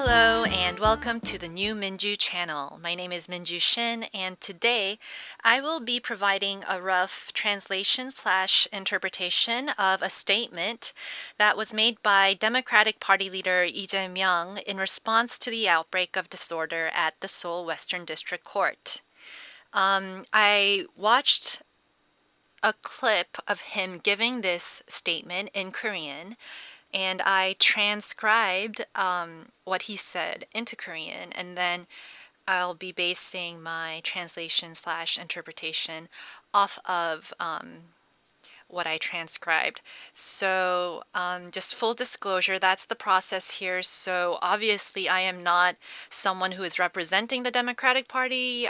Hello and welcome to the new Minju channel. My name is Minju Shin and today I will be providing a rough translation / interpretation of a statement that was made by Democratic Party leader Lee Jae-myung in response to the outbreak of disorder at the Seoul Western District Court. I watched a clip of him giving this statement in Korean and I transcribed what he said into Korean, and then I'll be basing my translation / interpretation off of what I transcribed. So just full disclosure, that's the process here. So obviously I am not someone who is representing the Democratic Party.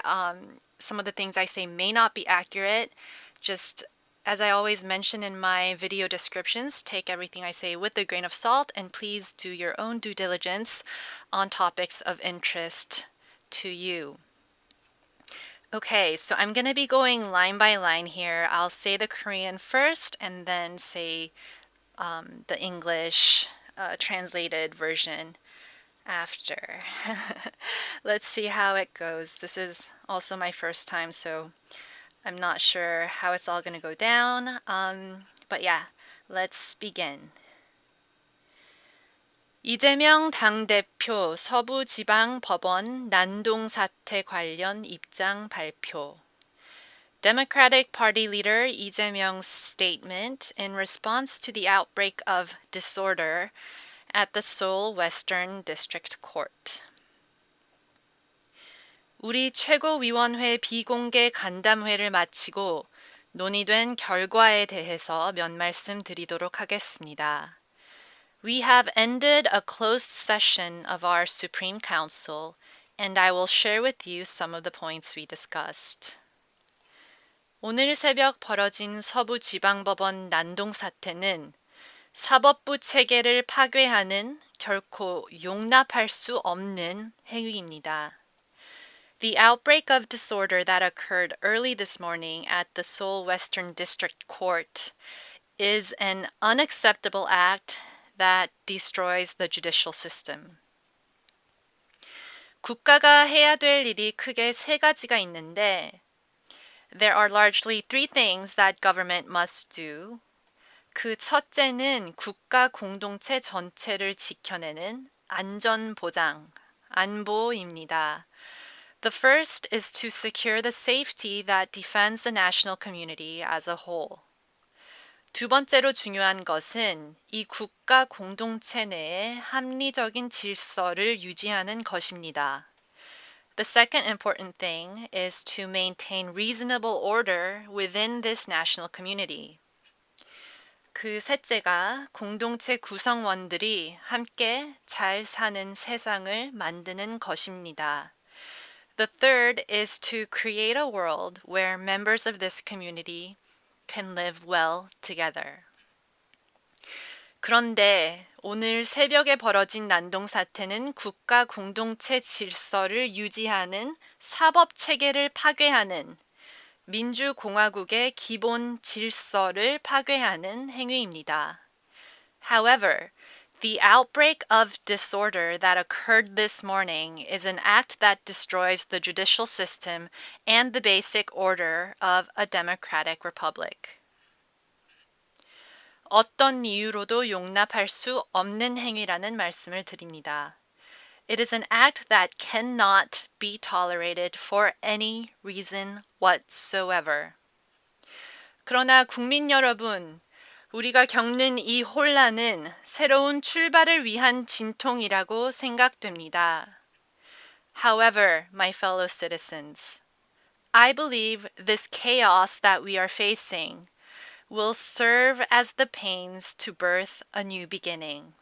Some of the things I say may not be accurate. Just as I always mention in my video descriptions, take everything I say with a grain of salt and please do your own due diligence on topics of interest to you. Okay, so I'm going to be going line by line here. I'll say the Korean first and then say the English translated version after. Let's see how it goes. This is also my first time, so I'm not sure how it's all going to go down. But yeah, let's begin. 이재명 당대표 서부지방법원 난동 사태 관련 입장 발표. Democratic Party leader Lee Jae-myung's statement in response to the outbreak of disorder at the Seoul Western District Court. 우리 최고위원회 비공개 간담회를 마치고 논의된 결과에 대해서 몇 말씀 드리도록 하겠습니다. We have ended a closed session of our Supreme Council, and I will share with you some of the points we discussed. 오늘 새벽 벌어진 서부지방법원 난동 사태는 사법부 체계를 파괴하는 결코 용납할 수 없는 행위입니다. The outbreak of disorder that occurred early this morning at the Seoul Western District Court is an unacceptable act that destroys the judicial system. 국가가 해야 될 일이 크게 세 가지가 있는데 There are largely three things that government must do. 그 첫째는 국가 공동체 전체를 지켜내는 안전 보장, 안보입니다. The first is to secure the safety that defends the national community as a whole. 두 번째로 중요한 것은 이 국가 공동체 내에 합리적인 질서를 유지하는 것입니다. The second important thing is to maintain reasonable order within this national community. 그 셋째가 공동체 구성원들이 함께 잘 사는 세상을 만드는 것입니다. The third is to create a world where members of this community can live well together. 그런데 오늘 새벽에 벌어진 난동 사태는 국가 공동체 질서를 유지하는 사법 체계를 파괴하는 민주공화국의 기본 질서를 파괴하는 행위입니다. However, the outbreak of disorder that occurred this morning is an act that destroys the judicial system and the basic order of a democratic republic. 어떤 이유로도 용납할 수 없는 행위라는 말씀을 드립니다. It is an act that cannot be tolerated for any reason whatsoever. 그러나 국민 여러분, 우리가 겪는 이 혼란은 새로운 출발을 위한 진통이라고 생각됩니다. However, my fellow citizens, I believe this chaos that we are facing will serve as the pains to birth a new beginning.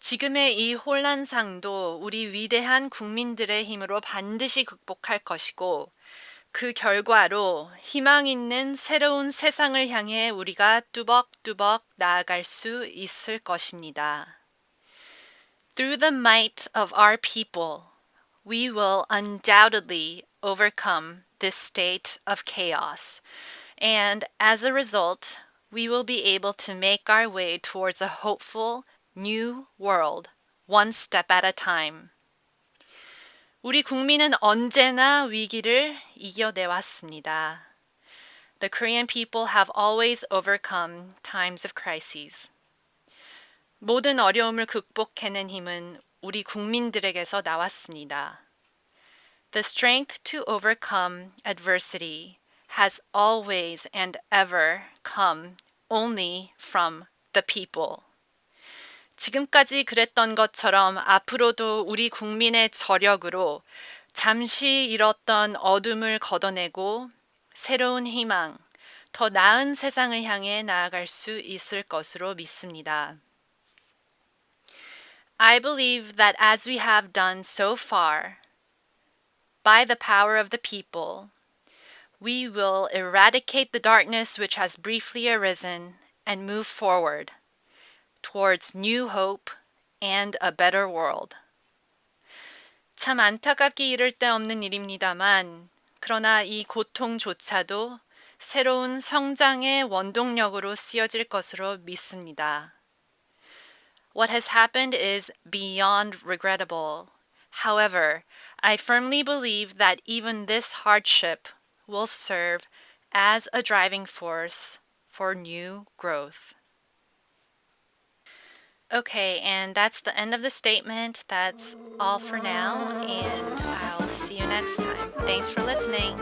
지금의 이 혼란상도 우리 위대한 국민들의 힘으로 반드시 극복할 것이고 그 결과로 희망 있는 새로운 세상을 향해 우리가 뚜벅뚜벅 나아갈 수 있을 것입니다. Through the might of our people, we will undoubtedly overcome this state of chaos. And as a result, we will be able to make our way towards a hopeful new world one step at a time. 우리 국민은 언제나 위기를 이겨내왔습니다. The Korean people have always overcome times of crises. 모든 어려움을 극복해낸 힘은 우리 국민들에게서 나왔습니다. The strength to overcome adversity has always and ever come only from the people. 지금까지 그랬던 것처럼 앞으로도 우리 국민의 저력으로 잠시 잃었던 어둠을 걷어내고 새로운 희망, 더 나은 세상을 향해 나아갈 수 있을 것으로 믿습니다. I believe that as we have done so far, by the power of the people, we will eradicate the darkness which has briefly arisen and move forward towards new hope and a better world. 참 안타깝게 이를 데 없는 일입니다만, 그러나 이 고통조차도 새로운 성장의 원동력으로 쓰여질 것으로 믿습니다. What has happened is beyond regrettable. However, I firmly believe that even this hardship will serve as a driving force for new growth. Okay, and that's the end of the statement. That's all for now, and I'll see you next time. Thanks for listening.